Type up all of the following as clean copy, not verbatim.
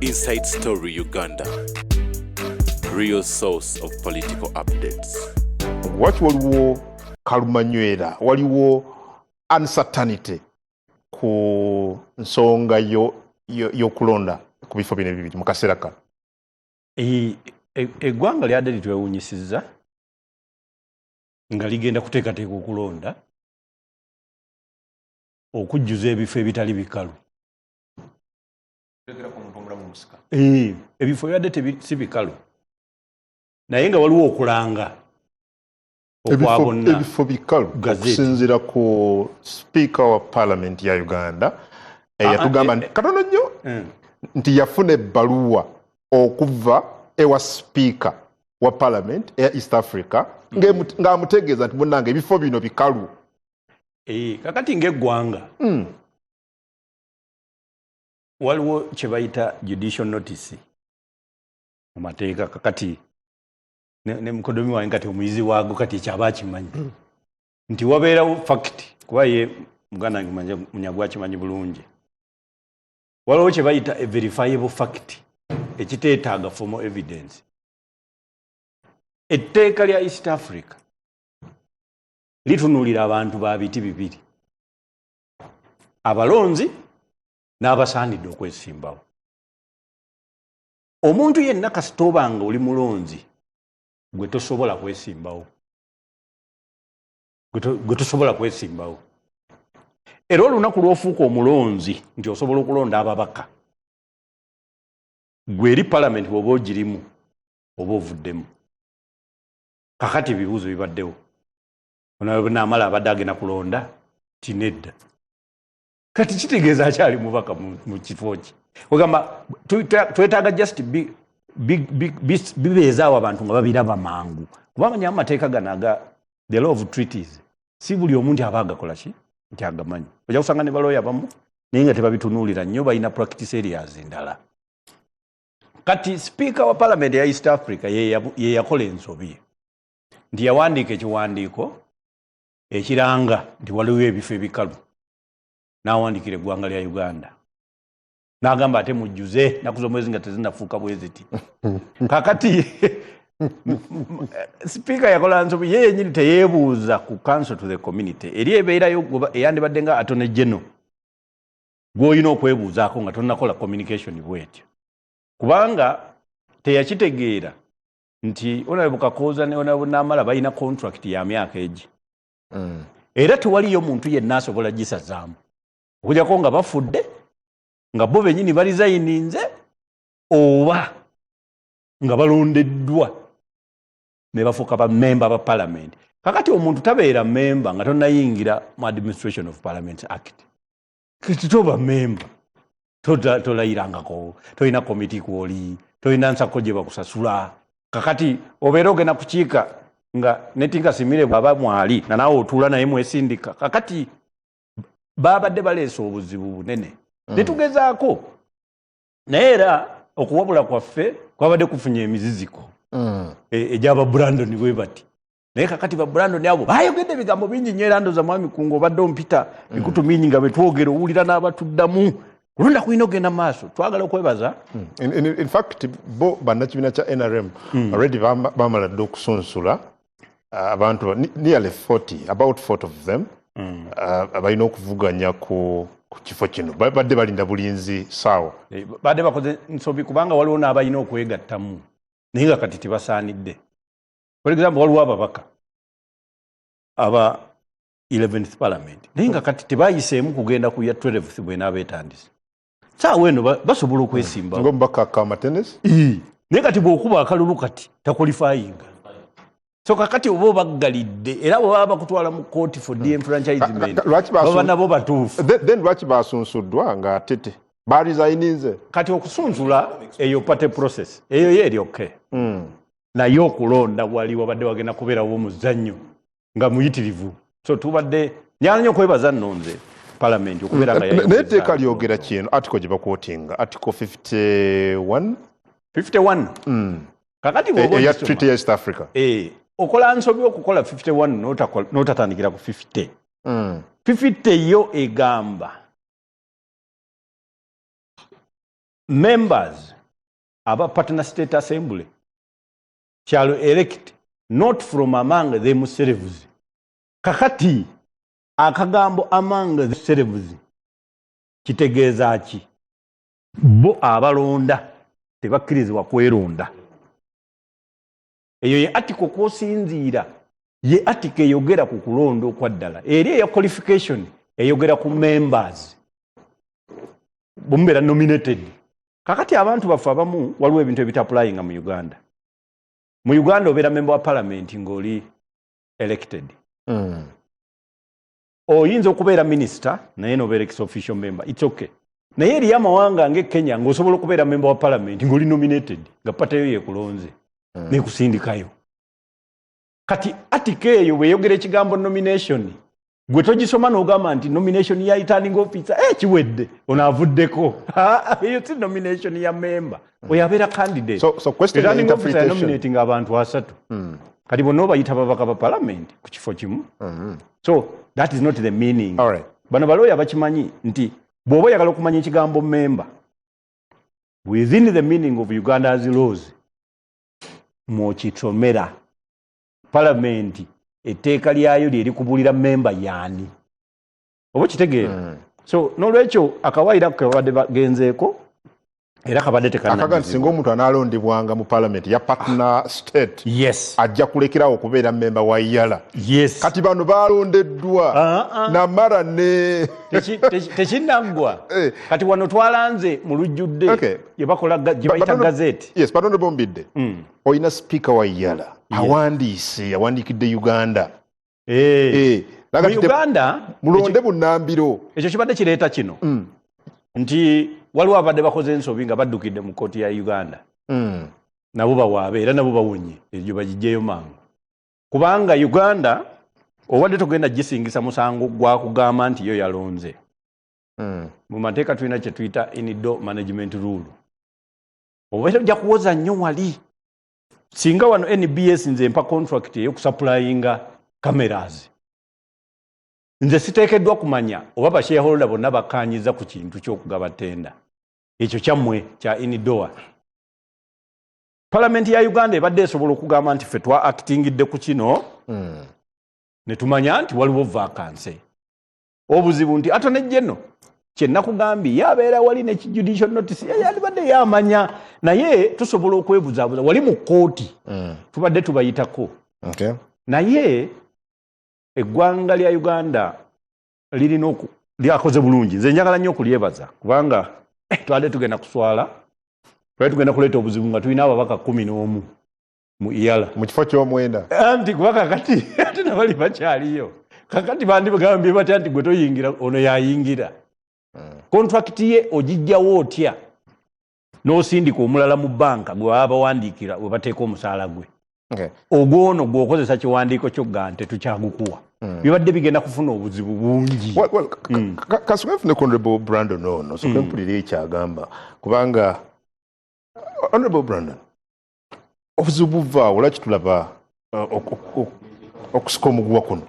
Inside Story Uganda. Real source of political updates. What waliwo kalumanywera, waliwo uncertainty ku nsonga y'okulonda ku bifo bino bibiri mu kaseera kano. Eggwanga lyadde litwewuunyisizza nga ligenda kuteekateeka okulonda okujjuza ebifo ebitali bikalu. Ebifo byadde si bikalu naye nga waliwo okulanga okwabonna ebifo bikalu okusinziira ku Speaker wa Parliament ya Uganda yatugamba katono nnyo nti yafuna ebbaluwa okuva ewa Speaker wa Parliament ya East Africa ng'amutegeeza nti munnange ebifo bino bikalu. Kakati ng'eggwanga waliwo kye bayita judicial notice mu mateeka. Kakati ne mukodomi wange kati omuyizi waago kati ekyaba akimanyi nti wabeerawo fact kuba ye muganda munyagwa akimanyi bulungi. Waliwo kye bayita a verifiable fact ekiteetaaga formal evidence. Etteeka lya East Africa litunuulira abantu ba biti bibiri, abalonzi n'abasaanidde okwesimbawo. Omuntu yenna kasita obanga oli mulonzi gwe tosobola kwesimbawo, gwe tosobola kwesimbawo. Era olunaku lw'ofuuka omulonzi nti osobola okulonda ababaka, gwe eri Parliament bw'oba ogirimu oba ovuddemu. Kakati ebibuuzo bibaddewo, naamala abadde agenda kulonda ti nedda. Kati kitegeeza akyali mubaka mu kifo ki. Ogamba twetaaga just bibeezaawo abantu nga babiraba mangu. Kubanga amateeka gano aga the law of treaties si buli omuntu aba agakola ki nti agamanyi. Ojja kusanga ne balooya bamu naye nga tebabitunuulira nnyo, balina practice areas endala. Kati Speaker wa Parliament ya East Africa ye yakola ensobi nti yawandiika ekiwandiiko ekiranga nti waliwo ebifo ebikalu, n'awandiikira eggwanga lya Uganda n'agamba ate mujjuze naku z'omwezi nga tezinafuuka bwe ziti. Kakati Speaker yakola nsobi, ye yennyini teyeebuuza ku counsel to the community eri ebeerayo eyandibadde nga Attorney General gw'olina okwebuuzaako nga tonnakola communication bwetyo, kubanga teyakitegeera nti Honorable Kakooza ne Honorable Namala balina contract ya myaka egi. Era tewaliyo muntu yenna asobola gisazaamu okujjako nga bafudde nga bo bennyini barizayininze oba nga balondeddwa ne bafuuka bammemba ba Parliament. Kakati omuntu tabeera memba nga tonnayingira mu Administration of Parliament Act. Kati toba memba tolayirangako, tolina komiti kwoli, tolina nsako gye bakusasula. Kakati obeera ogenda kukiika nga netinga simire baba mwali na naawe otuula naye mwesindika. Kakati babadde baleesa obuzibu bunene netugezaako, naye era okuwabula kwaffe kwabadde kufunye emiziziko egy'aba Brandon bwe bati. Naye kakati ba Brandon abo bayogedde ebigambo bingi nnyo era ndoza mwami Kungo obadde ompita bikutu mingi nga betwogera owulira n'abatuddamu kulonda kulina ogenda maaso. Twagala okwebaza. In fact bo bannakibiina kya NRM already bamala dde okusunsula abantu nearly 40, about 40 of them abalina okuvuganya ku kifo kino. Badde balinda bulinzi saawa, badde bakoze nsobi kubanga waliwo n'abalina okwegattamu naye nga kati tebasaanidde. For example, waliwo ababaka aba 11th Parliament naye nga kati tebayiseemu kugenda ku ya 12th bwenaaba etandise. Saawa eno basobola okwesimbawo ng'omubaka Kamatenes naye kati bw'okuba akalulu kati takwalifayinga. So kakati oba obaggalidde era bw'baba bakutwala mu kooti for de-enfranchisement baba nabo batuufu. Then lwaki basunsuddwa nga tete barizayininze? Kati okusunsula eyo party process eyo yeeri okay. Naye okulonda wali wabadde wagenda kubeerawo omuzannyo nga muyitirivu. So tubadde njala nnyo okwebaza nno nze Parliament okubeera nga naye etteeka lyogera kino article gye bakwotinga article 51 kakati eya treaty ya East Africa okola nsobi okukola 51 n'otatandikira ku 50. 50 yo egamba members aba partner state assembly shall elect not from among themselves. Kakati akagambo among themselves kitegeeza ki? Bo abalonda tebakkirizibwa kweronda. Eyo ye article kosinziira ye article eyogera ku kulonda okwaddala. Eri eya qualification eyogera ku members bumbeera nominated. Kakati abantu baffe abamu waliwo ebintu ebitapplyinga mu Uganda. Mu Uganda obeera member wa parliament ng'oli elected. Oyinza okubeera minister naye n'obeera ex official member. It's okay. Naye eriyo amawanga nge Kenya ng'osobola okubeera member wa parliament ng'oli nominated nga pateyo yeekulonze nekusindikayo. Kati article eyo bweyogera ekigambo nomination gwe togisoma n'ogamba nti nomination ya returning officer kiwedde onaavuddeko. Eyo si nomination ya member oyabeera candidate. So question returning interpretation. officer nominating abantu 3 kati bonna obayita babaka ba parliament ku kifo kimu. So that is not the meaning. All right. Bano balooya bakimanyi nti bw'oba oyagala okumanya ekigambo member within the meaning of Uganda's laws mwokitomera parliament etteeka lyayo lyeri kubulira memba yaani oba kitegeera. So n'olwekyo akawaayira kabadde bagenzeeko era kabadde akaga nti singa omuntu anaalondebwanga mu parliament ya partner state yes ajja kulekerawo okubeera memba wa yala. yes Kati bano baalondeddwa namara ne tekinnaggwa kati wano twalanze mu lujjudde Okay. gye bakola gye bayita gazeti. Yes, batonde bombidde. Oyina speaker wa yala awandiikidde Uganda. Mu Uganda mulonde bunnambiro. ekyo kibadde kireeta kino nti waliwo abadde bakoze ensobi nga baddukidde mu kooti ya Uganda. Nabo bawaabe era nabo bawonye egyo bagijjeyo mangu kubanga Uganda obadde togenda gisingisa musango gwa kugamba nti yo yalonze. Mu mateeka tulina kye tuyita INIDO management rule. Obeera ojja kuwoza nnyo wali singa wano NBS nze mpa contract ey'okusupplyinga cameras nze siteekeddwa kumanya oba bashareholder bonna bakkaanyiza ku kintu ky'okugaba tenda ekyo kyammwe kya INIDOA. Parliament ya Uganda ebadde esobola okugamba nti ffe twa actingidde ku kino ne tumanya nti waliwo vacancy. Obuzibu nti Attorney General kye nakugambye yabeera wali ne judicial notice yalibadde yamanya naye tusobola okwebuzaabuza wali mu kkooti tubadde tubayitako. Okay. Naye eggwanga lya Uganda lirina lyakoze bulungi. Nze njagala nnyo okulyebaza kubanga twali tugenda kuswala twali tugenda kuleeta obuzibu nga tulina ababaka 11 mu iyala mu kifo ky'omwenda anti kubaka kati ate nabali bakyaliyo kakati bandi bagambye batya nti gwe toyingira ono yayingira. Contract ye ogijjawo otya n'osindika omulala mu banka gwe baba bawandiikira we bateeka omusaala gwe. Okay. Ogwono gw'okozesa kiwandiiko ky'ogga nti tukyagukuwa bibadde bigenda kufuna obuzibu bungi. Kasubwe fune Honorable Brandon ono so kwempulira ekyagamba kubanga Honorable Brandon obuzibu buvaawo lwaki tulaba okusika omuguwa kuno.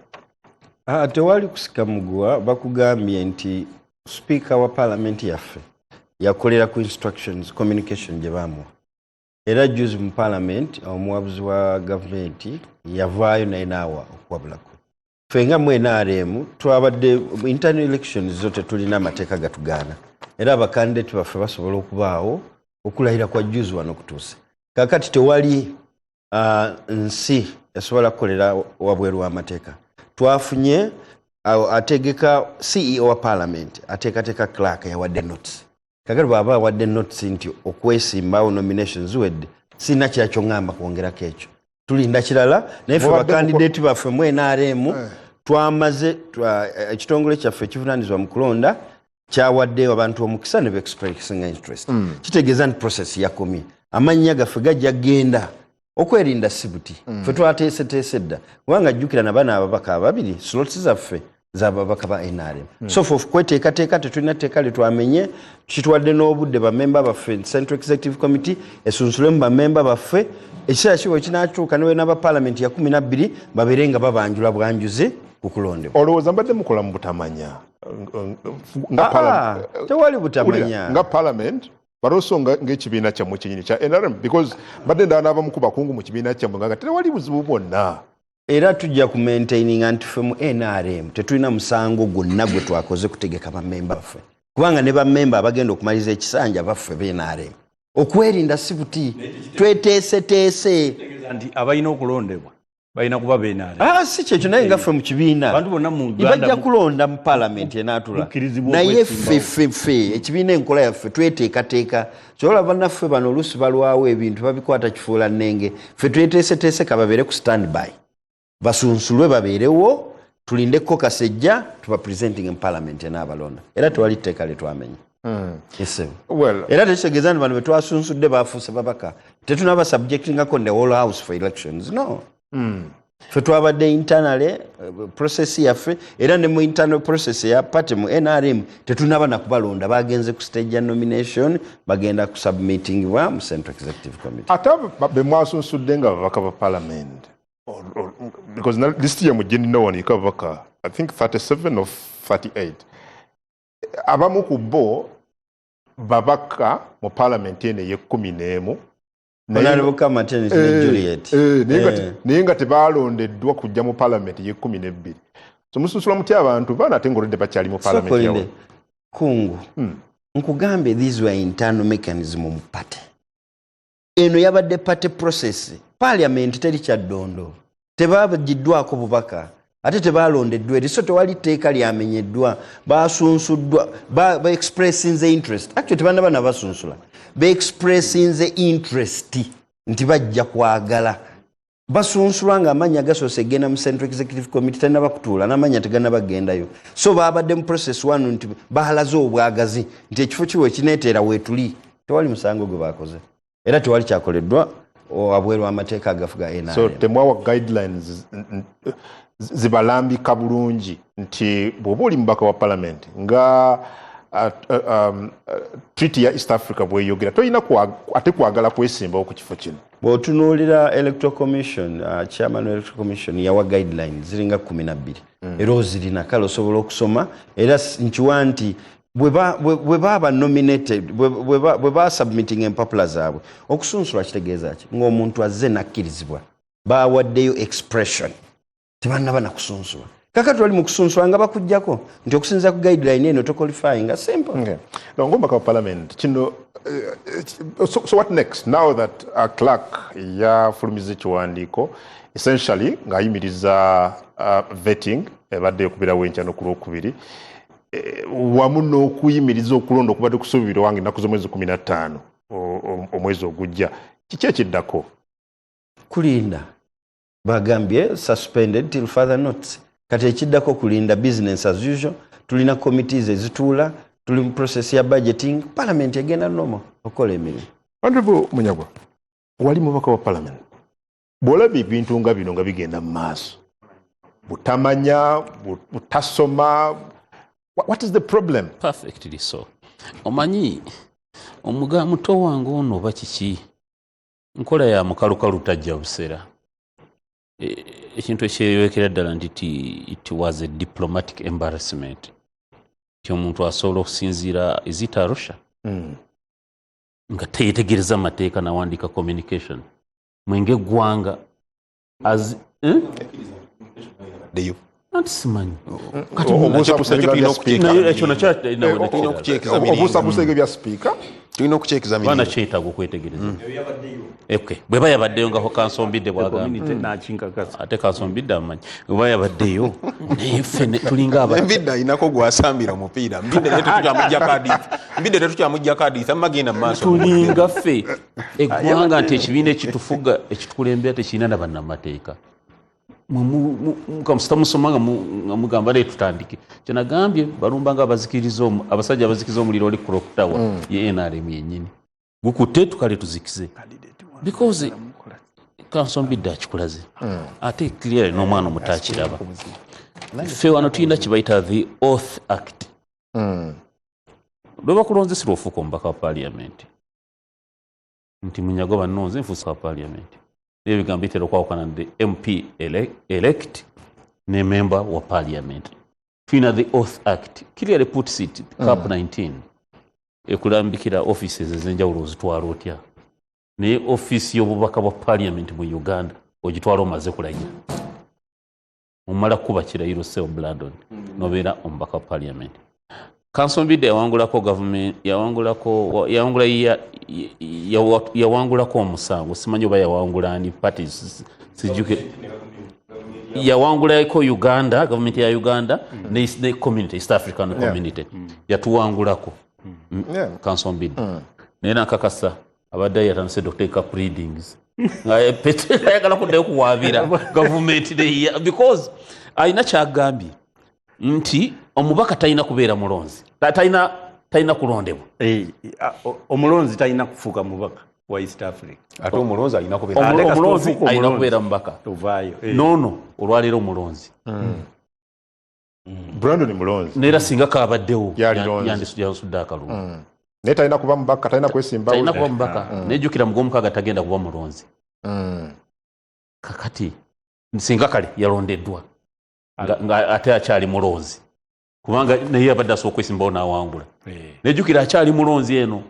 Tewali kusika muguwa bakugambye nti speaker wa parliament yaffe yakolera ku instructions communication gye bamuwa era juzi mu parliament omuwabuzi wa gavumenti yavaayo naye naawa okuwabulako. Ffe nga mu NRM twabadde internal elections zo tetulina amateeka gatugaana era abakandidate baffe basobola okubaawo okulayira kwa juzi wano kutuuse. Kakati tewali nsi esobola kukolera wabweru w'amateeka. Twafunye ategeka CEO wa parliament ateekateeka clerk yawadde notice. Kakati bw'aba awadde notice nti okwesimbawo nominations wedde sirina kirala ky'oŋŋamba kwongerako ekyo. Tulinda kirala naye ffe bakandidate baffe mu NRM twamaze ekitongole kyaffe ekivunaanyizibwa mu kulonda kyawadde abantu omukisa ne expressing interest. Kitegeeza nti process yakomye. Amannya gaffe gajja genda okwerinda sibuti. Ffe twateeseteese dda kubanga jjukira nabaana ababaka ababiri slots zaffe z'ababaka ba NRM. So for kweteekateeka tetulina tteeka litwamenye kitwadde n'obudde bamemba baffe Central Executive Committee esunsulemu bamemba baffe ekiseera kiwe kinaatuuka ne n'aba parliament ya 12 babeere nga babanjula bwanjuze ku kulondebwa. Olowooza mbadde mukola mu butamanya tewali butamanya nga parliament but also ng'ekibiina kyammwe kyenyini kya NRM because badde ndaanaaba ku bakungu mu kibiina kyammwe nga tewali buzibu bwonna. Era tujja ku maintaininga nti ffe mu NRM tetulina musango gwonna gwe twakoze kutegeka bammemba baffe kubanga ne bammemba abagenda okumaliza ekisanja baffe b'NRM okwerinda si buti tweteeseteese nti abalina okulondebwa balina kuba b'NRM. Si kyekyo naye nga ffe mu kibiina bajja kulonda mu paalamenti enaatula naye ffe ekibiina enkola yaffe tweteekateeka kyola bannaffe bano oluusi balwawo ebintu babikwata kifuula nnenge ffe tweteeseteese kababeere ku standby basunsulwe babeerewo tulindeko kasejja tuba presenting in parliament n'abalonda era tewali tteeka lyetwamenya. Era tekitegeeza nti bano betwasunsudde bafuuse babaka tetunaba subjectingako the whole house for elections no. Ffe twabadde internally process yaffe era ne mu internal process ya party mu NRM tetunaba nakubalonda bagenze ku stage ya nomination bagenda ku submittingibwa mu Central Executive Committee. Ate be mwasunsudde nga babaka ba parliament because list ya mujini no one ikabaka I think 37 or 38 abamu ku bo babaka mu parliament ene ye 11 Honorable Martin Juliet naye nga tebalondeddwa kujja mu parliament ye 12 so mususula mutya abantu bana atengoredde bakyali mu parliament yawe kungu nkugambe these were internal mechanism mu party eno yabadde party process parliament teri kyaddondo tebabagiddwako bubaka ate tebalondeddwa eri so tewali tteeka lyamenyeddwa basunsuddwa ba expressing the interest actually tebanaba nabasunsula ba expressing the interest nti bajja kwagala basunsulwa nga amanya gasoose genda mu Central Executive Committee tanaba kutuula n'amanya teganaba gendayo so babadde mu process wano nti bahalaze obwagazi nti ekifo kiwe kineetera weetuli tewali musango gwe bakoze era tewali kyakoleddwa wabweru amateeka agafuga NRM. So temwawa guidelines zibalambika bulungi nti bw'oba oli mubaka wa parliament nga treaty ya East Africa bweyogera toyina ate kwagala kwesimbawo ku kifo kino. Bw'otunuulira Electoral Commission chairman Electoral Commission yawa guidelines ziringa 12 era ozirina kale osobola okusoma era nkiwa nti bwe baba nominated bwe ba submitting empapula zaabwe okusunsulwa kitegeeza ki ng'omuntu azze nakkirizibwa bawaddeyo expression tebannaba nakusunsulwa kakati wali mu kusunsulwa nga bakuggyako nti okusinza ku guideline eno toqualify nga simple. Ngomba ka parliament kino so what next now that clerk yafulumiza ekiwandiiko essentially ng'ayimiriza vetting ebadde ekubirawo enkya n'oku Lwokubiri wamu n'okuyimiriza okulonda okubadde kusuubirwa wange ennaku z'omwezi 15 omwezi ogujja kiki ekiddako kulinda bagambye suspended till further notice kati ekiddako kulinda business as usual tulina committees ezituula tuli mu process ya budgeting parliament egenda nomo okola emirimu. Honorable Munyagwa wali mubaka wa parliament bw'olaba ebintu nga bino nga bigenda mu maaso butamanya butasoma what is the problem? Perfectly so. Omanyi muto wange ono oba kiki nkola ya mukalukalu tajja busera ekintu ekyeyolekera ddala nti it was a diplomatic embarrassment ti omuntu asobola okusinziira is Arusha nga teyetegereza amateeka nawandika communication mwenge eggwanga as simanyi obusabusege bya speaker tulina okukyekeza baana kyetaaga okwetegereza bweba yabaddeyo nga kansombidde bwagamba ate kansombidde amanyi bweba yabaddeyo naye ffe tulinga mbidde ayinako gwasambira omupiira mbidde tetukyamujja kadisa amagenda mu maaso tulinga ffe eggwanga nti ekibiina ekitufuga ekitukulembera tekirina na bannamateeka mukamusitamusoma nga mugamba naye tutandike kyenagambye balumba nga abasajja abazikiriza omuliro oli Clock Tower ye NRM yennyini gukutte tukale tuzikize because kansombidde akikulaze ate clearly n'omwana omuto akiraba ffe wano tulina kibayita the Oath Act lwe bakulonzesera ofuuka omubaka wa parliament nti Munyagwa bannonze nfuusa wa parliament ebigambo bitera okwawukana the MP elect ne member wa parliament tulina the Oath Act clearly puts it cap 19 ekulambikira offices ezenjawulo ozitwala otya naye office y'obubaka bwa parliament mu Uganda ogitwala omaze kulanya omala kuba kirayiro Seo Blandon nobeera omubaka wa parliament. Kansonbidde yawangulako omusango simanyi oba yawangula ani parties sijuke yawangulako Uganda government ya Uganda ne community East African community yatuwangulako Kansonbidde naye nakakasa abadde yatandise okuteeka up readings ayagala kuddayo kuwaabira government because alina kyagambye nti omubaka talina kubeera mulonzi talina kulondebwa omulonzi talina kufuuka mubaka wa East Africa ate omulonzi alina omulonzi alina kubeera mubaka nono olwaleero omulonzi Brandon mulonzi neera singa kabaddewo yandisudde akalulu naye talina kuba mubaka talina kwesimbawo talina kuba mubaka nejjukira mugomukaaga tagenda kuba mulonzi kakati singa kale yalondeddwa nga ate akyali mulonzi kubanga naye abadde asooka okwesimbawo n'awangula nejjukira akyali mulonzi eno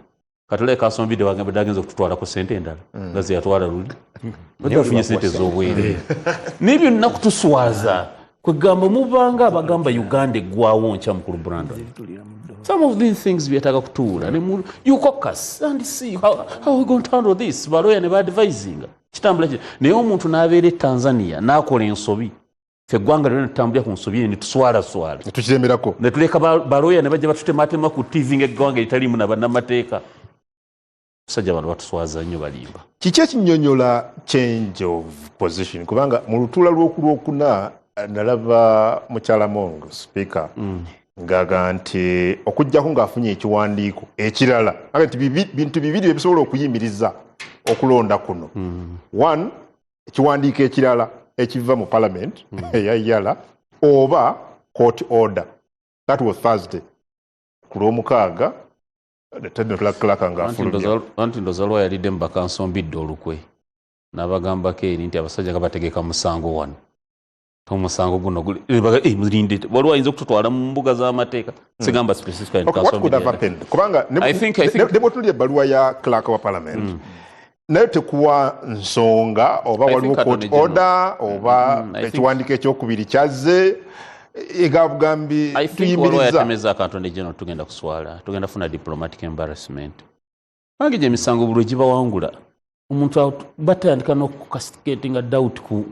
katule Kansonbidde wagambye agenza okututwala ku ssente endala nga ze yatwala luli badde afunye ssente z'obwere n'ebyo nina kutuswaza kwegamba mubanga abagamba Uganda eggwawo nkya mukulu Brandon. Some of these things byetaaga kutuula you caucus and see how we going to handle this baloya ne badvising kitambula naye omuntu n'abeera Tanzania n'akola ensobi ffe eggwanga lyonna tutambulira ku nsobi ne tuswala tukiremerako ne tuleka baloya ne bajja batutematema ku TV ng'eggwanga eritaliimu na bannamateeka musajja bano batuswaza nnyo balimba. Kiki ekinnyonnyola change of position kubanga mu lutuula lw'okulwokuna nalaba mukyala Mongo speaker ngaga nti okujjako ng'afunye ekiwandiiko ekirala nti bintu bibiri ebisobola okuyimiriza okulonda kuno. One, ekiwandiiko ekirala ekiva mu parliament eyayala oba court order. That was Thursday ku lwomukaaga tetulaklaka ng'afulumya anti ndoza lwayalidde mu Kansonbidde olukwe n'abagambako eri nti abasajja nga bategeka musango wano omusango guno mulinde waliwo ayinza okututwala mu mbuga z'amateeka sigamba kubanga ne bwotulya ebbaluwa ya clerk wa parliament naye tekuwa nsonga oba waliwo court order oba ekiwandiiko ekyokubiri kyazze egabugambi tuyimiriza yatemeza akantonde general tugenda kuswala tugenda funa diplomatic embarrassment bange gye emisango buli gibawangula omuntu batandika n'okukastigatinga doubt ku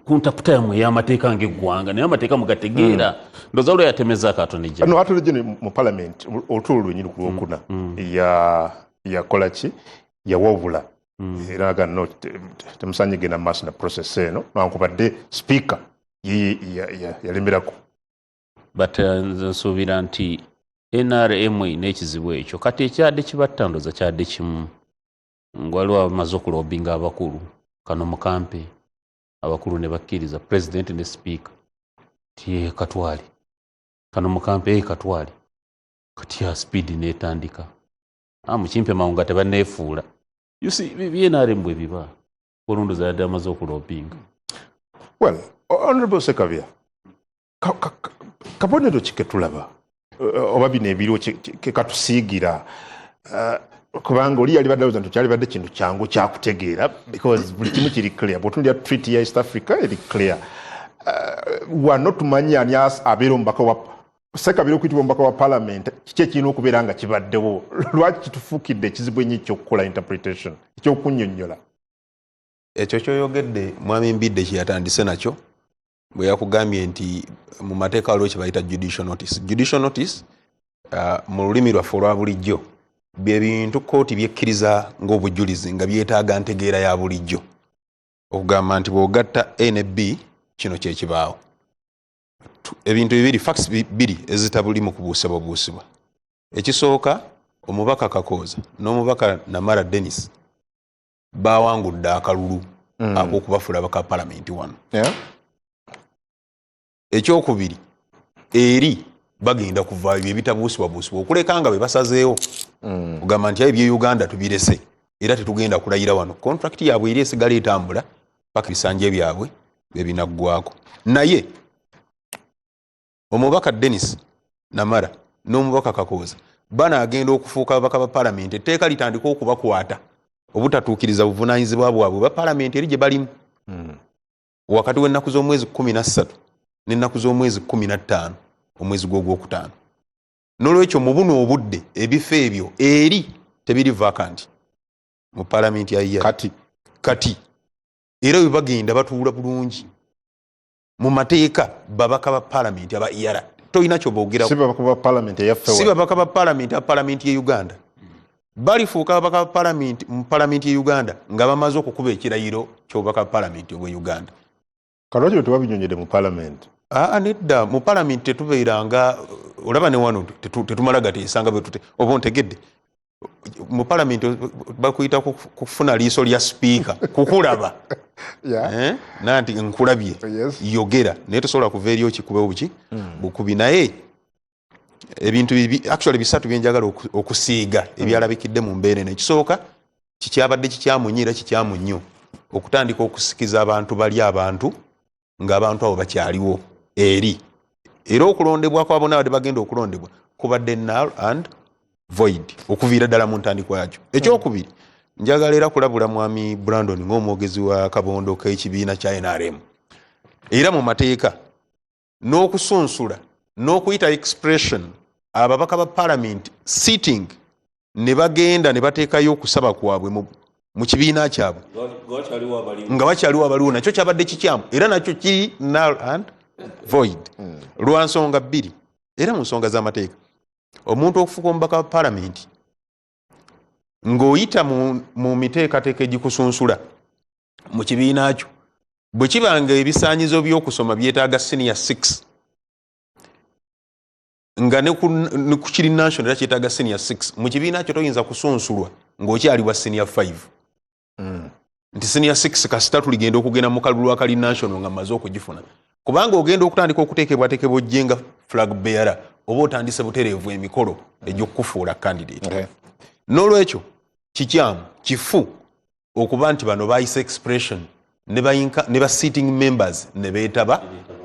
kuntaputa yamwe y'amateeka ng'eggwanga naye amateeka mugategeera ndoza olwo yatemeza akatonde gye no atole gye mu parliament olutuulo lwenyini ku lwokuna yakola ki yawabula era aga no temusaanye genda maaso na process eno newankubadde speaker yalemerako but nze nsuubira nti NRM n'ekizibu ekyo kati ekyadde kibatta ndoza kyadde kimu ngwaliwo abamaze okulobinga abakulu kano mukampe abakulu ne bakkiriza president ne speaker ti katwali kano mukampe katwali kati ya speed netandika mukimpe mawunga tebanefuula you see NRM bwe biba olundoza yadde amaze okulobinga. Well, Honorable Sekabya, kabonero ki ketulaba oba bino ebiriwo katusiigira kubanga oli yali badde nti kyali badde kintu kyangu kyakutegeera because buli kimu kiri clear bw'otunuulira treaty ya East Africa eri clear wano tumanyi ani abeera omubaka wa Sekabya okuyitibwa omubaka wa parliament kiki ekirina okubeera nga kibaddewo lwaki kitufuukidde ekizibu ennyo ekyokukola interpretation ekyokunnyonnyola ekyo kyoyogedde mwami Mbidde kyeyatandise nakyo bwe yakugambye nti mu mateeka waliwo kye bayita judicial notice mu lulimi lwaffe olwa bulijjo bye bintu kooti byekkiriza ng'obujulizi nga byetaaga ntegeera ya bulijjo okugamba nti bw'ogatta A ne B kino kyekibaawo ebintu bibiri facts bibiri ezitabuli mu kubuusibwabuusibwa ekisooka omubaka Kakooza n'omubaka Namara Dennis bawangudde akalulu ak'okubafuula baka palamenti wano. Ekyokubiri eri bagenda kuvaayo bye bitabuusibwabuusibwa okuleka nga be basazeewo kugamba nti ebye Uganda tubirese era tetugenda kulayira wano contract yaabwe eri esigala etambula paka bisanje byabwe bye binaggwako. Naye omubaka Dennis Namara n'omubaka Kakooza banaagenda okufuuka ababaka ba paalamenti etteeka litandika okubakwata obutatuukiriza buvunaanyizibwa bwabwe ba paalamenti eri gye balimu wakati w'ennaku z'omwezi 13 n'ennaku z'omwezi 15 omwezi gw'ogwokutaano n'olwekyo mu buno obudde ebifo ebyo eri tebiri vacant mu paalamenti ya iya kati era bwe bagenda batuula bulungi mu mateeka babaka ba paalamenti aba iyara toyina kyoboogerawo si babaka ba paalamenti eyaffe si babaka ba paalamenti aba paalamenti ye Uganda balifuuka babaka ba paalamenti mu paalamenti ye Uganda nga bamaze okukuba ekirayiro ky'obubaka ba paalamenti obwe Uganda. Kalwaki tebabinyonyedde mu paalamenti? Nedda mu paalamenti tetubeeranga olaba ne wano tetumala gateesanga bwe tute oba ontegedde mu paalamenti bakuyita kufuna liiso lya sipiika kukulaba nanti nkulabye yogera naye tosobola kuva eri okikube obuki bukubi naye ebintu actually bisatu byenjagala okusiiga ebyalabikidde mu mbeera eno ekisooka kikyabadde kikyamunyira kikyamu nnyo okutandika okusikiza abantu bali abantu ng'abantu abo bakyaliwo eri era okulondebwa kwabo n'abadde bagenda okulondebwa kubadde null and void okuviira ddala mu ntandikwa yakyo. Ekyokubiri njagala era kulabula mwami Brandon ng'omwogezi wa kabondo k'ekibiina kya NRM era mu mateeka n'okusunsula n'okuyita expression ababaka ba parliament sitting ne bagenda ne bateekayo okusaba kwabwe mu kibiina kyabwe nga bakyaliwo abaliwo nakyo kyabadde kikyamu era nakyo kiri null and void lwa nsonga bbiri. Era mu nsonga z'amateeka omuntu okufuuka omubaka wa paalamenti ng'oyita mu miteekateeka egikusunsula mu kibiina kyo bwe kibanga ebisaanyizo by'okusoma byetaaga senior 6 nga ne ku kiri national era kyetaaga senior 6 mu kibiina kyo toyinza kusunsulwa ng'okyali wa senior 5 nti senior 6 kasita tuligenda okugenda mu kalulu akali national nga mmaze okugifuna kubanga ogenda okutandika okuteekebwateekebwa ojjenga flag bearer oba otandise butereevu emikolo egy'okukufuula candidate. N'olwekyo kikyamu kifu okuba nti bano bayisa expression ne ba sitting members ne beetaba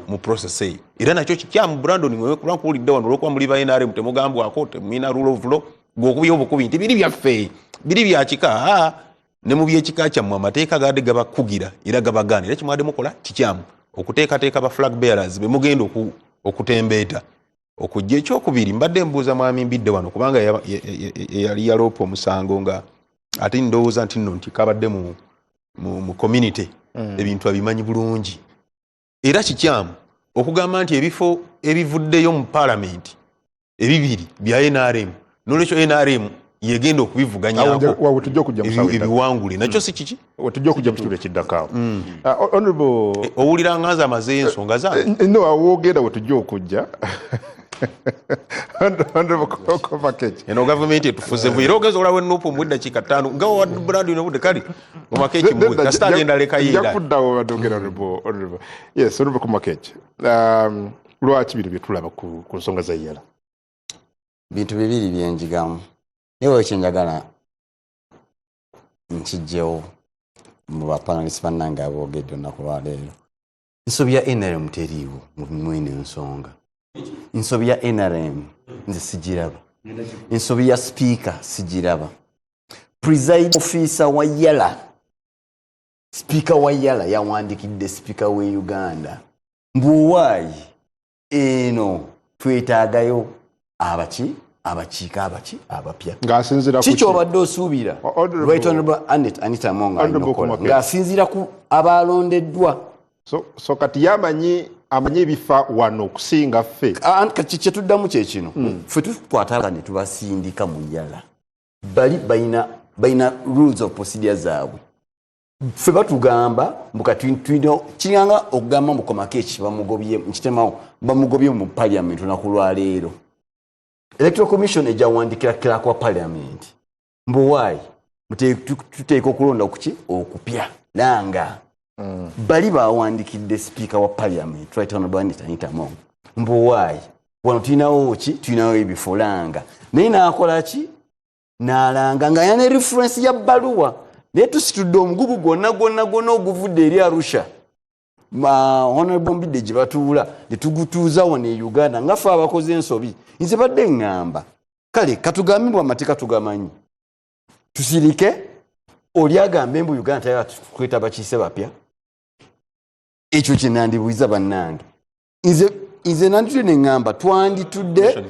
mu process eyo era nakyo kikyamu Brandon wewe kuba nkuwulidde wano olwokuba muli ba NRM temugambwako temuyina rule of law ng'okubya obukubi nti biri byaffe biri bya kika ne mu byekika kyammwe amateeka gadde gabakugira era gabagaana era kimwadde mukola kikyamu okuteekateeka ba flag bearers be mugenda okutembeeta okujja. Ekyokubiri mbadde mbuuza mwami mbidde wano kubanga yali yaloopa omusango nga ate ndowooza nti nno nti kabadde mu community ebintu abimanyi bulungi era kikyamu okugamba nti ebifo ebivuddeyo mu paalamenti ebibiri bya NRM n'olwekyo NRM yegenda okubivuganyaako ebiwangule nakyo si kiki tujja okujja mu kitundu ekiddako honorable owulira nganza amazeeyo ensonga zange no awogenda we tujja okujja eno gavumenti etufuzevu era ogeza olawo enuupu mu eddakiika 5 nga wabrandi nobudde kale mumakeeki muwe kasita agenda aleka yenda kuddawo badogera honorable yes honorable kumakeeki lwaki bino byetulaba ku nsonga za iyala bintu bibiri byenjigamu ewe kyenjagala nkijjewo mu bapanalisi bannange aboogedde olunaku lwaleero ensobi ya NRM teriiwo mwene ensonga ensobi ya NRM nze sigiraba ensobi ya sipiika sigiraba preside officer wa yala sipiika wa yala yawandikidde sipiika w'e Uganda mbuwaayi eno twetaagayo abakiika abapya kikyobadde osuubira right honorable Anita Among ng'asinziira ku abalondeddwa so kati yamanyi ebifa wano okusinga ffe kati kyetuddamu kyekino ffe tukwatala ne tubasindika mu yala bali balina rules of procedure zaabwe ffe batugamba mbukati kiranga okugamba mukomakeeki bamugobye mukitemawo bamugobye mu parliament olunaku lwaleero electoral commission ejawandikira kiraka wa parliament mbuwaayi tuteeka okulonda okuki okupya nanga bali bawandikidde sipiika wa parliament right honorable Anita Among mbuwaayi wano tulinawo ki tulinawo ebifo langa naye naakola ki n'alanga nga yana reference ya bbaluwa naye tusitudde omugugu gwonna oguvudde eri Arusha honorable Mbidde gye batuula ne tugutuuza wano e Uganda nga ffe abakoze ensobi nze badde ŋŋamba kale katugambibwa amateeka tugamanyi tusirike oli agamba embu Uganda tayagala tukweta bakiise bapya ekyo kye nandibuuza bannange nze nanditudde ne ŋŋamba twanditudde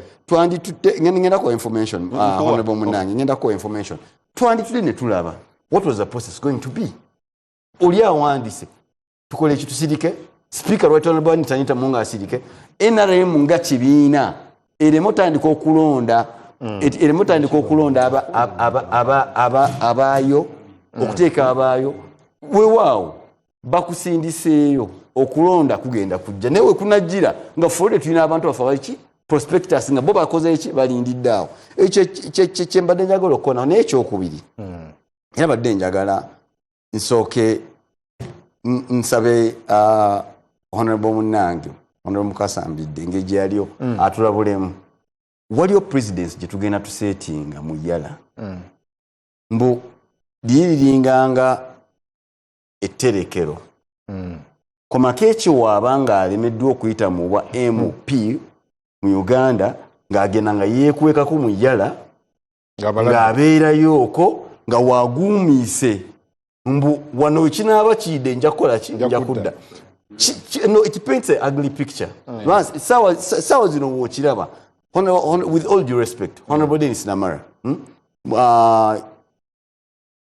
ngenda ko information honorable munange ngenda ko information twanditudde ne tulaba what was the process going to be oli awandise tukole ekyo tusirike speaker right honorable Anita Munga asirike NRM nga kibiina ereme otandika okulonda abaayo okuteeka abaayo weewaawo bakusindiseeyo okulonda kugenda kujja naye we kunajjira nga fulde tulina abantu bafe baliki prospectus nga bo bakoze eki balindidde awo ekyo kyembadde njagala okukona naye ekyokubiri era badde njagala nsooke nsabe honorable munange honorable Kasambidde engeri gye yaliyo atulabulemu waliyo presidents gye tugenda tuseetinga mu yala mbu liyiringanga etterekero komako ekyo waaba ng'alemeddwa okuyita mu bwa MP mu Uganda ng'agenda nga yeekwekako mu yala ng'abeerayo okwo nga waaguumiise mbu wano ekinaaba kiyidde nja kukola ki nja kudda no it paints an ugly picture sawa zino wookiraba with all due respect honorable Dennis Namara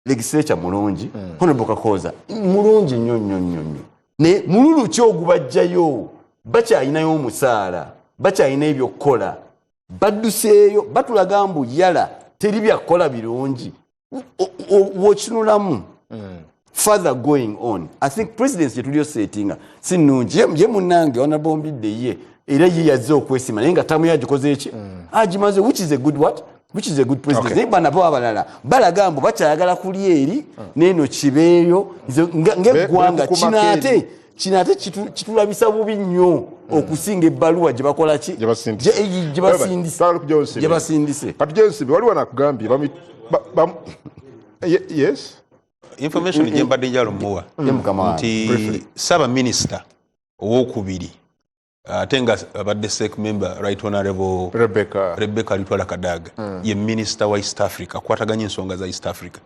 legislature mulungi honorable Kakoza mulungi nnyo ne mululu ki ogubajjayo bakyalinayo omusaala bakyalina ebyokukola badduseeyo batulaga mbu yala teri byakukola birungi wokinulamu further going on I think presidents jetulio settinga sinungi ye munange honorable Mbidde ye era ye yazze okwesima naye nga tamu yagikoze eki agimaze which is a good president naye bana bo abalala balaga mbu bakyayagala kuli eri neeno kibeeyo ng'eggwanga kinate kitulabisa bubi nnyo okusinga ebbaluwa gye bakola ki gye basindise kati Jensi waliwo nakugambye yes information gye mbadde njalo muwa nti Ssaabaminisita owookubiri ate nga abadde sec member right honorable Rebecca Litwala Kadaga ye minister wa East Africa akwataganya ensonga za East Africa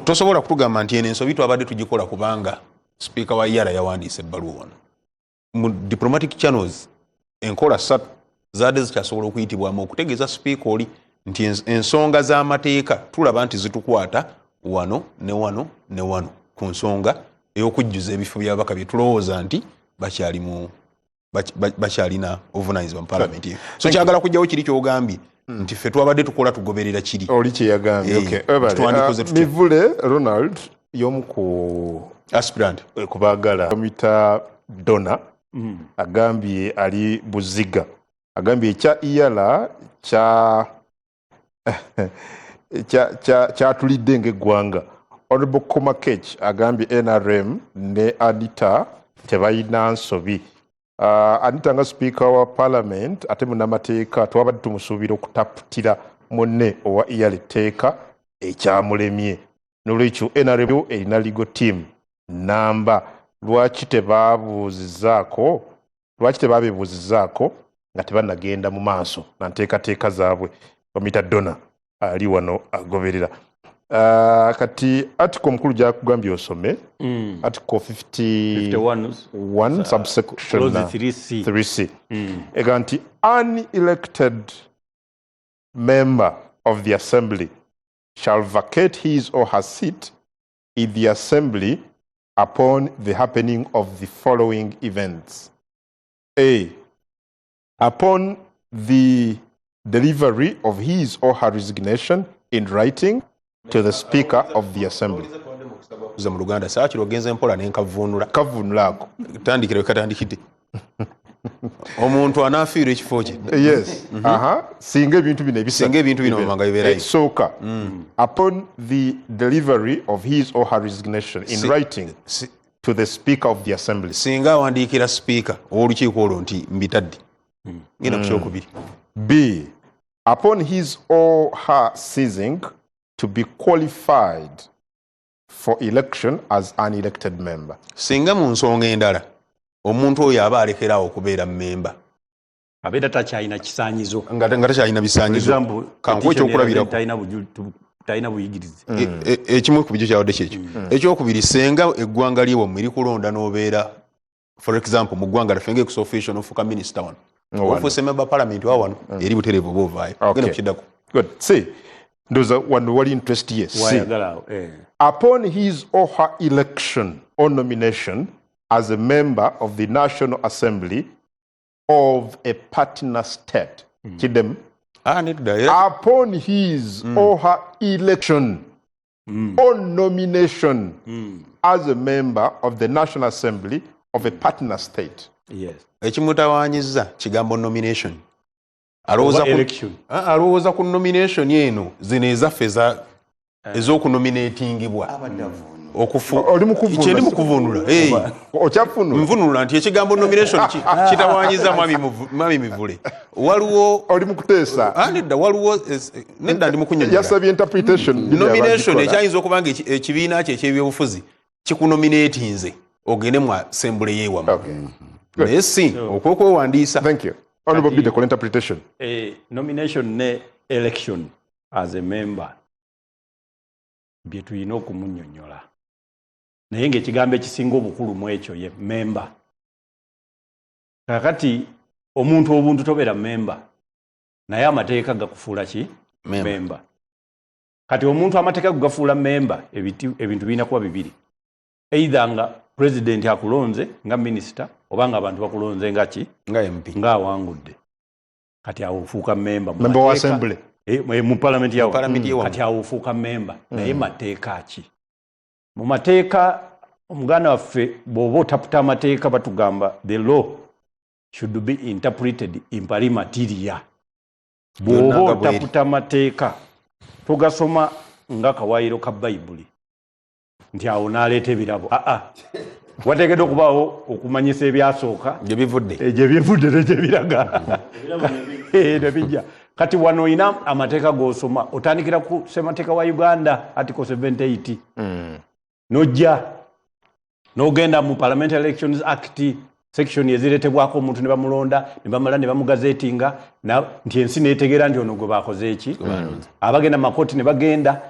tosobola kutugamba nti eno ensobi twabadde tugikola kubanga speaker wa yala yawandiise ebbaluwa wano mu diplomatic channels enkola ssatu zaadde zikyasobola okuyitibwamu okutegeeza speaker oli nti ensonga z'amateeka tulaba nti zitukwata wano ne wano ne wano ku nsonga ey'okujjuza ebifo by'ababaka bye tulowooza nti bakyalina obuvunanyizibwa mu parliament so kyagala kujjawo kiri kyogambye nti ffe twabadde tukola tugoberera kiri oli kyeyagambye Mivule Ronald y'omu ku aspirant kubaagala komita Donna agambye ali Buziga agambye ekya iyala kyatulidde ng'eggwanga Honorable Komakech agambye NRM ne Anita tebalina nsobi Anita nga speaker wa parliament ate munnamateeka twabadde tumusuubira okutaputira munne owa iyala etteeka ekyamulemye n'olwekyo NRM erina legal team namba lwaki tebabeebuuzizaako nga tebannagenda mu maaso na nteekateeka zaabwe komita Donna ali wano agoberera kati article omukulu gyakugambye osome article 51 subsection 3C ega nti unelected member of the assembly shall vacate his or her seat in the assembly upon the happening of the following events. A. Upon the delivery of his or her resignation in writing to the Speaker of the Assembly. mu Luganda saakiro ogenze mpola Kavunulako. Tandikire katandikide. Omuntu anaafiirwa ekifo kye. Yes. Singa ebintu bino ebisa. Singa ebintu bino manga bibeerayo. Sooka. Upon the delivery of his or her resignation in writing to the Speaker of the Assembly. Singa awandiikira Speaker ow'olukiiko olwo nti mbitadde. Ngenda ku kyokubiri. B. Upon his or her ceasing to be qualified for election as an elected member. Singa mu nsonga endala omuntu oyo aba alekeraawo okubeera memba abeera takyalina kisaanyizo nga takyalina bisaanyizo kankuwa ekyokulabirako talina buyigirize ekimu ku bikyo kyawadde kyekyo ekyokubiri senga eggwanga lyewo mweri kulonda n'obeera for example mu ggwanga laffe ngaekusa official nofuuka minisita wano ofuuse member parliament wa wano eri butereevu oba ovaayo genda kukiddako ndoza wano wali interest ye upon his or her election or nomination as a member of the National Assembly of a partner state kidem upon his or her election or nomination as a member of the National Assembly of a partner state. Yes. Ekimutawanyiza kigambo nomination. Alowooza ku nomination eno zino ezaffe ez'okunominatingibwa. Kyendi mukuvunula. Nvunula nti ekigambo nomination kitawanyiza mwami Mivule. Waliwo oli mukuteesa. Nedda waliwo nedda ndi mukunyonyola. Yasabye interpretation. Nomination ekyayinza okuba nga ekibiina kye eky'ebyobufuzi kikunominatinze ogende mu assembly yeewamu. Naye si okwokwewandiisa. Thank you. Honorable Bide, for interpretation. Nomination ne election as a member bye tulina okumunnyonnyola. Naye ng'ekigambo ekisinga obukulu mu ekyo ye member. Kakati omuntu obuntu tobeera member naye amateeka gakufuula ki? Member. Kati omuntu amateeka gafuula member ebintu birina kuba bibiri. Either nga president akulonze nga minister oba nga abantu bakulonze nga ki? Nga MP. Nga awangudde. Kati awo ofuuka member wa assembly. Mu parliament yawo. Kati awo ofuuka member naye mateeka ki? Mu mateeka omuganda waffe bw'oba otaputa amateeka batugamba the law should be interpreted impari materia. Bw'oba otaputa amateeka togasoma nga kawaayiro ka Bayibuli nti awo n'aleeta ebirabo. Wateekeddwa okubaawo okumanyisa ebyasooka gye bivudde negye biraga nebijja. Kati wano olina amateeka g'osoma otandikira ku ssemateeka wa Uganda article 78 n'ojja n'ogenda mu Parliamentary Elections Act section ezireetebwako omuntu ne bamulonda ne bamala ne bamugazeetinga nti ensi neetegeera nti ono gwe baakoze eki. Abagenda mu makooti ne bagenda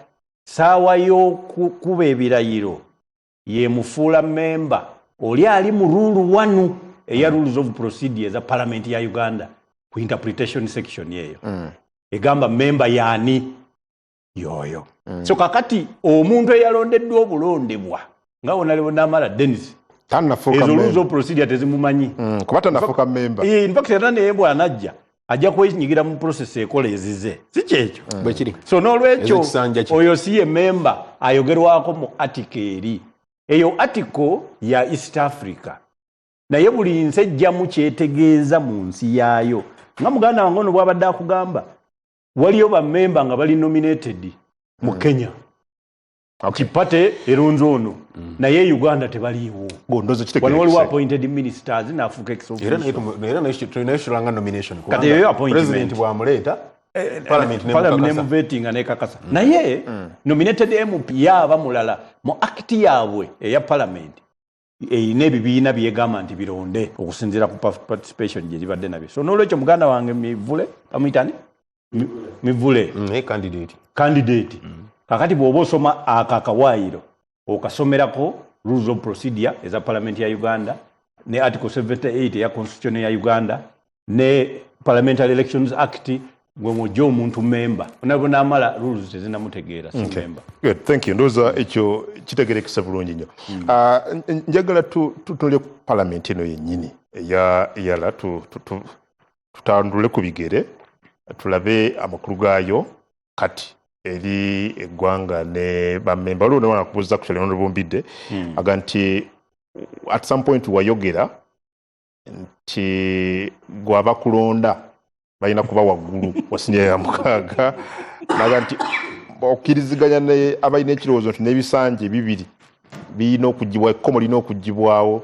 saawa y'okukuba ebirayiro ye mufuula member oli ali mu rule 1 eya rules of procedure za Parliament ya Uganda ku interpretation section yeyo egamba member yaani yoyo. So kakati omuntu eyalondeddwa obulondebwa nga onalewo namala Dennis tannafuuka ezo rules of procedure tezimumanyi kuba tannafuuka member. In fact era naye bw'anajja ajja kwenyigira mu process ekola ezize si kyekyo bwe kiri. So n'olwekyo oyo si ye member ayogerwako mu article eri. Eyo article ya East Africa naye buli nsi ejjamu kyetegeeza mu nsi yaayo. Nga muganda wange ono bw'abadde akugamba waliyo bammemba nga bali nominated mu Kenya kipate erunzi ono naye Uganda tebaliiwo. Wano waliwo appointed ministers n'afuuka ex-officio. Era naye nomination kati eyo appointment president bw'amuleeta Parliament nemuvetinga nekakasa. Naye nominated MP yaaba mulala mu act yaabwe eya Parliament eyina ebibiina byegamba nti bironde okusinziira ku participation gye libadde nabyo. So n'olwekyo muganda wange Mivule amuyitani Mivule candidate kakati bw'oba osoma akakawaayiro okasomerako rules of procedure eza Parliament ya Uganda ne article 78 eya constitution ya Uganda ne Parliamentary Elections Act gwe mujja omuntu member onabo n'amala rules tezinamutegeera si member. Good, thank you. Ndoza ekyo kitegerekesa bulungi nnyo. Njagala tutunule ku Parliament eno yennyini eyala tutandule ku bigere tulabe amakulu gaayo kati eri eggwanga ne bammemba. Waliwo newana kubuuza ku kyalino Bumbidde aga nti at some point wayogera nti gwaba kulonda balina kuba waggulu wasinya ya mukaaga naga nti okkiriziganya ne abalina ekirowoozo nti n'ebisanje bibiri birina okugibwa ekkomo lirina okugibwawo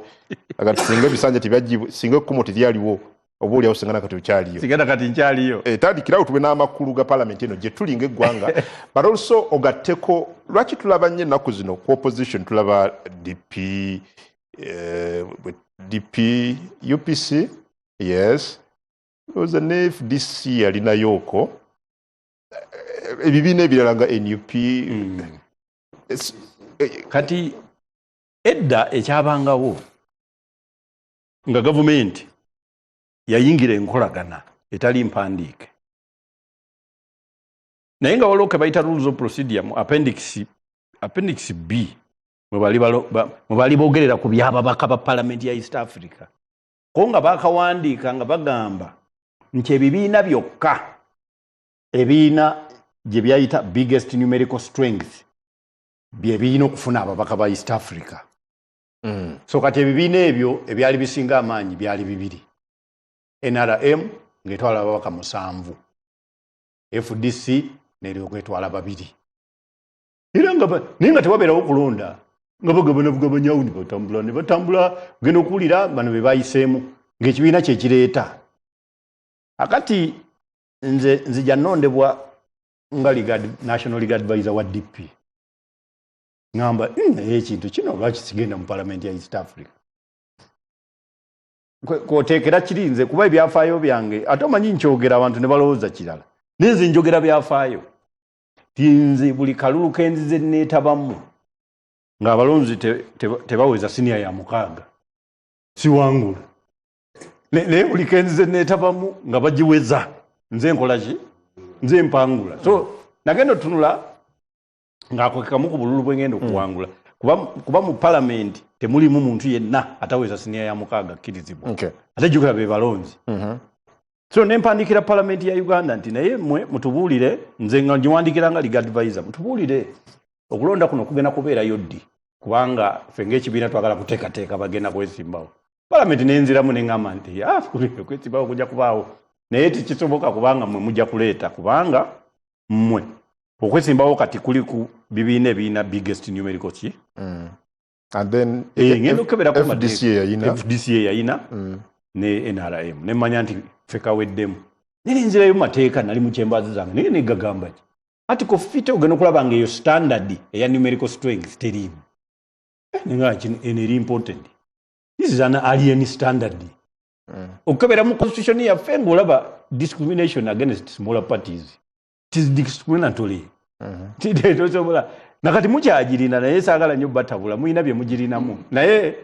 aga nti singa ebisanje tebyagibwa singa ekkomo teryaliwo oba oliawo singana kati okyaliyo sigenda kati nkyaliyo tandikirawo tube n'amakulu ga Parliament eno gye tulinga eggwanga but also ogatteko lwaki tulaba nnyo ennaku zino ku opposition tulaba DP UPC yes oza ne FDC yalina yoko ebibiina ebirala nga NUP kati edda ekyabangawo nga gavumenti yayingira enkolagana etali mpandiike naye nga waliwo ke bayita rules of procedure mu appendix B mwe bali bogerera ku byababaka ba palamenti ya East Africa ko nga bakawandiika nga bagamba nti ebibiina byokka ebiina gye byayita biggest numerical strength bye birina okufuna ababaka ba East Africa. So kati ebibiina ebyo ebyali bisinga amaanyi byali bibiri. NRM ng'etwala ababaka 7, FDC n'eryoka etwala 2. Era naye nga tewabeerawo kulonda nga bagabana ne batambula genda okuwulira bano be bayiseemu ng'ekibiina kye kireeta. Akati nzija nnondebwa nga national legal advisor wa DP. Ngamba ekintu kino lwaki sigenda mu parliament ya East Africa. Kwoteekera kirinze kuba ebyafaayo byange ate omanyi nkyogera abantu ne balowooza kirala. Nenze njogera byafaayo. Tinze buli kalulu kenzize neetabamu ng'abalonzi tebaweza siniya ya 6 siwangula. Naye buli kenzize neetabamu nga bagiweza nze nkola ki? Nze mpangula. So nagenda otunula ng'akwekamu ku bululu bwe ngenda okuwangula. Kuba mu parliament temulimu muntu yenna ataweza siniya ya 6 akkirizibwa. Ate jjukira be balonzi. So nempandikira parliament ya Uganda nti naye mwe mutubuulire nze nga ngiwandikira nga legal advisor mutubuulire okulonda kuno kugenda kubeerayo ddi kubanga ffe ng'ekibiina twagala kuteekateeka bagenda kwesimbawo. Parliament nenziramu ne ngamba nti kwesimbawo kujja kubaawo naye tekisoboka kubanga mwe mujja kuleeta kubanga mmwe okwesimbawo kati kuli ku bibiina ebiina biggest numerical ki. And then FDC yayina ne NRM ne manya nti feka weddemu nini nzirayo mateeka nali mu chambers zange naye negagamba ki article 50 ogenda okulaba nga eyo standard eya numerical strength teriimu ninga eri important. This is an alien standard. Okukebera mu constitution yaffe ng'olaba discrimination against smaller parties. It is discriminatory. Tosobola nakati mukyagirina naye saagala nnyo batabula muyina bye mugirinamu naye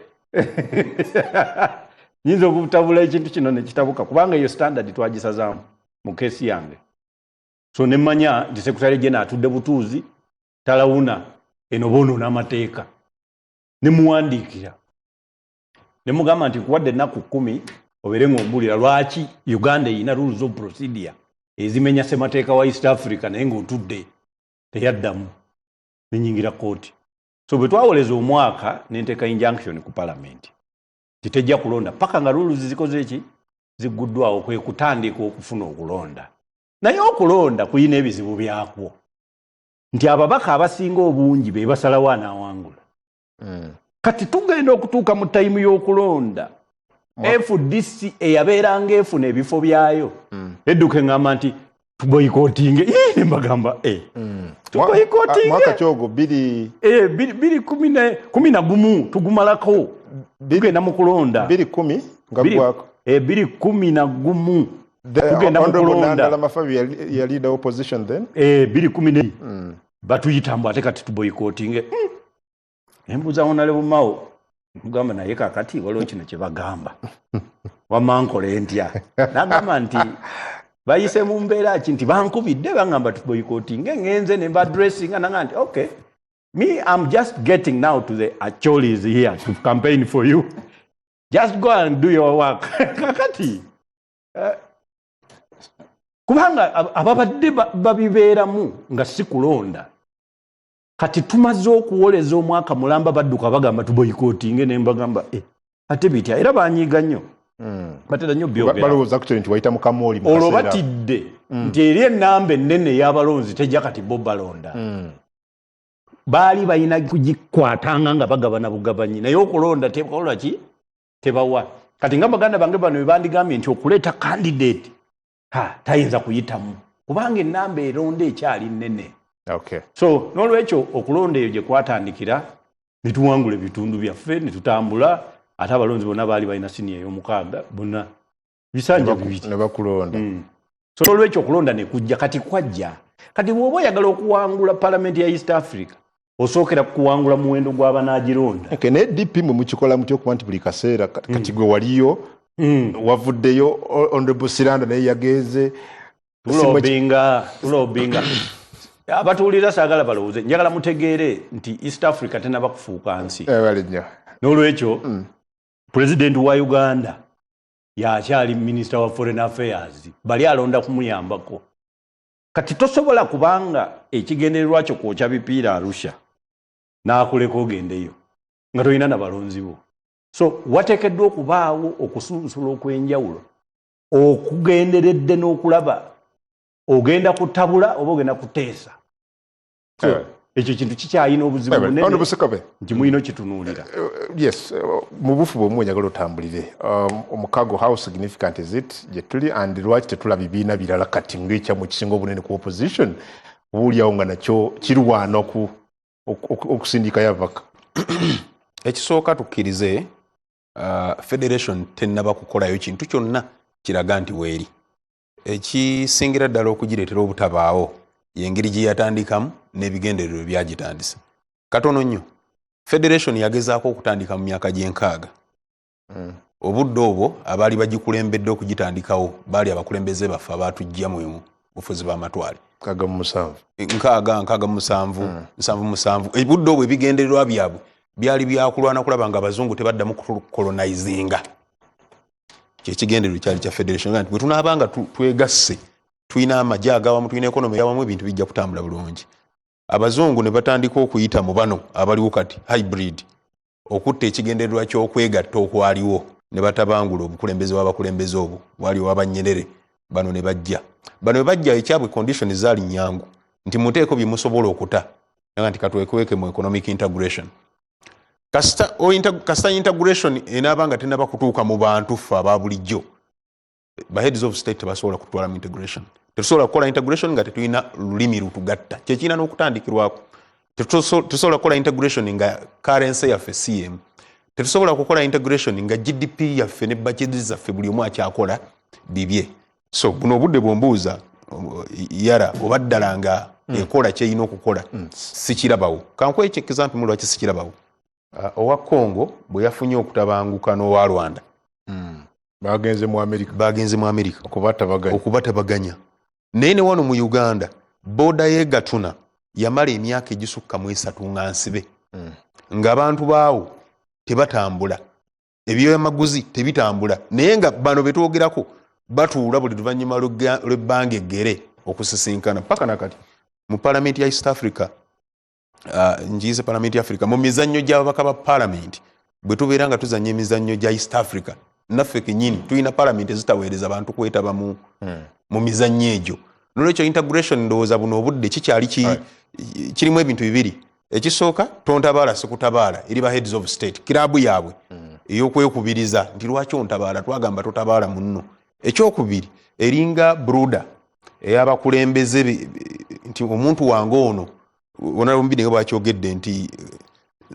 nyinza okutabula ekintu kino ne kitabuka kubanga eyo standard twagisazaamu mu keesi yange. So ne mmanya nti sekretary general atudde butuuzi talawuna eno bono n'amateeka ne muwandiikira ne mugamba nti kuwadde ennaku 10 obeere ng'ombulira lwaki Uganda erina rules of procedure ezimenya ssemateeka wa East Africa naye ng'otudde teyaddamu nenyingira kooti. So bwe twawoleza omwaka nenteeka injunction ku parliament titejja kulonda paka nga rules zikoze eki ziguddwawo kwe kutandika okufuna okulonda naye okulonda kuyina ebizibu byakwo nti ababaka abasinga obungi be basalawo anaawangula. Kati tugenda okutuuka mu tayimu y'okulonda FDC eyabeeranga efuna ebifo byayo edduka eŋŋamba nti tuboyikootinge ne mbagamba tuboyikootinge mwaka kyogo 2011 tugumalako tugenda mu kulonda 2010 nga gwako 2011 tugenda mu kulonda Mafabi ya leader opposition then 2010 batuyitambwa ate kati tuboyikootinge embuuza Honorable Mao mugamba naye kakati waliwo kino kye bagamba wamankole ntya nagamba nti bayise mu mbeera ki nti bankubidde bangamba tuboyikootinge ngenze ne mbadressing nanga nti okay me I'm just getting now to the Acholis here to campaign for you just go and do your work kakati kubanga ababadde babibeeramu nga si kulonda kati tumaze okuwoleza omwaka mulamba badduka bagamba tuboyikootinge ne mbagamba ate bitya era banyiiga nnyo batera nnyo byogera balowooza kutyo nti wayita mukamoli olwo batidde nti eri ennamba ennene ey'abalonzi tejja kati bo balonda baali balina kugikwatanga nga bagabana bugabanyi naye okulonda tebakola ki tebawa kati nga baganda bange bano bebandigambye nti okuleeta candidate tayinza kuyitamu kubanga ennamba eronda ekyali nnene. Okay. So n'olwekyo okulonda eyo gye kwatandikira ne tuwangula ebitundu byaffe ne tutambula ate abalonzi bonna baali balina siniya ey'omukaaga bonna bisanja bibiri ne bakulonda so olwekyo okulonda ne kujja kati kwajja kati bw'oba oyagala okuwangula palamenti ya East Africa osookera kuwangula muwendo gw'abanaagironda okay, ne DP mwe mukikola mutya okuba nti buli kaseera kati gwe waliyo wavuddeyo Honorable Siranda naye yagenze tulobinga abatuulira saagala balowooze njagala mutegeere nti East Africa tenaba kufuuka nsi n'olwekyo pulezidenti wa Uganda yakyali minisita wa foreign affairs bali alonda kumuyambako kati tosobola kubanga ekigendererwa kyo kwokya bipiira Arusha n'akuleka ogendeyo nga tolina na balonzi bo so wateekeddwa okubaawo okusunsula okw'enjawulo okugenderedde n'okulaba ogenda kutabula oba ogenda kuteesa so ekyo kintu kikyalina obuzibu bunene nti mulina okitunuulira yes mu bufu bw'omu njagala otambulire omukago how significant is it gye tuli and lwaki tetulaba bibiina birala kati ng'ekyamu kisinga obunene ku opposition obuulyawo nga nakyo kirwana okusindikayo ababaka ekisooka tukkirize federation tennaba kukolayo kintu kyonna kiraga nti weeri ekisingira ddala okugireetera obutabaawo yengeri gye yatandikamu n'ebigendererwa byagitandise katono nnyo federation yagezaako okutandika mu myaka gy'enkaaga obudde obwo abaali bagikulembedde okugitandikawo baali abakulembeze baffe abaatujja mu bufuzi b'amatwale 7 ebudde obwo ebigendererwa byabwe byali byakulwana kulaba nga abazungu tebaddamu kukolonizinga kyekigendererwa kyali kya federation bwe tunaabanga twegasse tulina amagye agawamu tulina ekonomi yawamu ebintu bijja kutambula bulungi abazungu ne batandika okuyita mu bano abaliwo kati hybrid okutta ekigendererwa ky'okwegatta okwaliwo ne batabangula obukulembeze bw'abakulembeze obwo waliwo abanyerere bano ne bajja ekyabwe condition zaali nyangu nti muteeko bye musobola okuta nga nti katwekweke mu economic integration kasita integration enaabanga tenaba kutuuka mu bantu ffe aba bulijjo ba heads of state tebasobola kutwala mu integration tetusobola kukola integration nga tetulina lulimi lutugatta kyekina n'okutandikirwako tetusobola kukola integration nga currency yaffe CM tetusobola kukola integration nga GDP yaffe ne budget zaffe buli omu akyakola bibye so buno obudde bwombuuza yara oba ddala nga ekola kyeyina okukola sikirabawo kankwa ekyo example mulwaki sikirabawo owa Congo bwe yafunye okutabanguka n'owa Rwanda bagenze mu America okubatabaganya naye ne wano mu Uganda boda ye Gatuna yamala emyaka egisukka mu 3 nga nsibe ng'abantu baawo tebatambula ebyamaguzi tebitambula naye nga bano betwogerako batuula buli luvannyuma lw'ebbanga eggere okusisinkana paka nakati mu palamenti ya East Africa njize palamenti ya Africa mu mizannyo gy'ababaka ba palamenti bwe tubeera nga tuzanya emizannyo gya East Africa naffe kenyini tulina palamenti ezitaweereza abantu kwetaba mu mizannyo egyo nolwekyo integration ndowooza buno obudde kikyali kirimu ebintu bibiri ekisooka tontabaala sikutabaala eri ba heads of state kiraabu yaabwe ey'okwekubiriza nti lwaki ontabaala twagamba totabaala munno ekyokubiri eringa bruda ey'abakulembeze nti omuntu wange ono Honorable nga bwakyogedde nti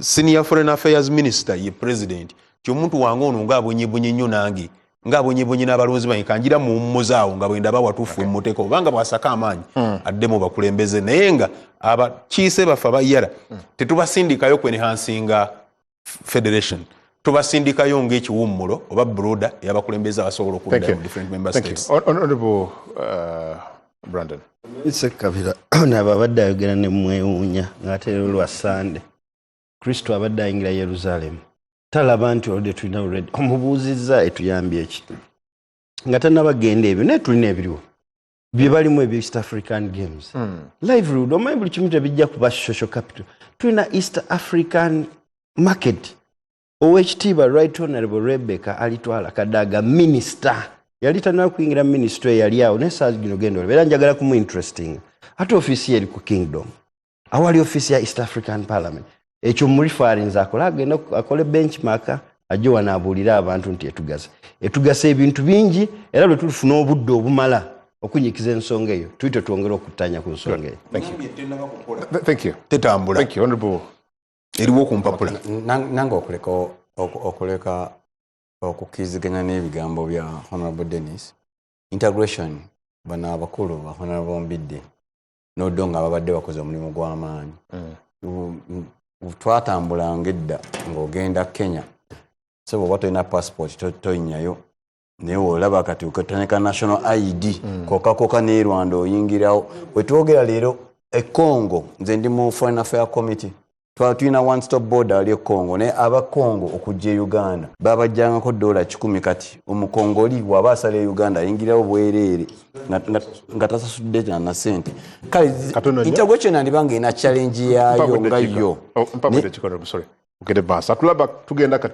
senior foreign affairs minister ye president kyomuntu wange ono ng'abonyebonye nnyo nange ng'abonyebonye n'abalonzi bange kanjira mu mmuzaawo nga bwenda bawatuufu emmuteeko obanga bwasaka amaanyi adde mu bakulembeze naye nga abakiise baffe abayara tetubasindikayo kwenenhansinga federation tubasindikayo ng'ekiwummulo oba broda ey'abakulembeze abasobola okudda mu different member states. Honorable Brandon. Kabira nabo abadde ayogera ne mwewuunya ng'ate leero lwa Sande Kristo abadde ayingira Yerusalemu talaba nti oludde tulina already omubuuzizza etuyambye eki nga tannabagenda ebyo naye tulina ebiriwo bye balimu ebyo East African Games livelihood omanyi buli kimu tebijja kuba social capital tulina East African market owekitiibwa Right Honorable Rebecca alitwala Kadaga minister yali tanaba kuyingira ministry yali awo naye saa gino genda olaba njagala kumu interesting ate ofisi eri ku Kingdom awali ofisi ya East African Parliament ekyo murifarinze akola agenda akole benchmark ajje wanaabuulira abantu nti etugasa ebintu bingi era lwe tulifuna obudde obumala okunyikiza ensonga eyo tuyite twongere okuttanya ku nsonga eyo. Thank you. Tetambula. Thank you, Honorable. Eriwo ku mpapula. Nange okuleka okukiriziganya n'ebigambo bya Honorable Dennis. Integration bana abakulu ba Honorable Mbidde n'Oddo nga babadde bakoze omulimu gw'amaanyi. Twatambulanga edda ng'ogenda Kenya so bw'oba tolina passport toyinyayo naye olaba kati okatandika national ID kokakoka ne Rwanda oyingirawo. Bwe twogera leero e Congo, nze ndi mu Foreign Affairs Committee, tulina one stop border ali e Congo naye aba Congo okujja e Uganda babajjangako $10 kati omukongoli bw'aba asala e Uganda ayingirawo bwereere nga tasasudde na ssente. Kale integration andibanga ina challenge yaayo nga yo. Mpabwedde kikono busole. Ogende basa tulaba tugenda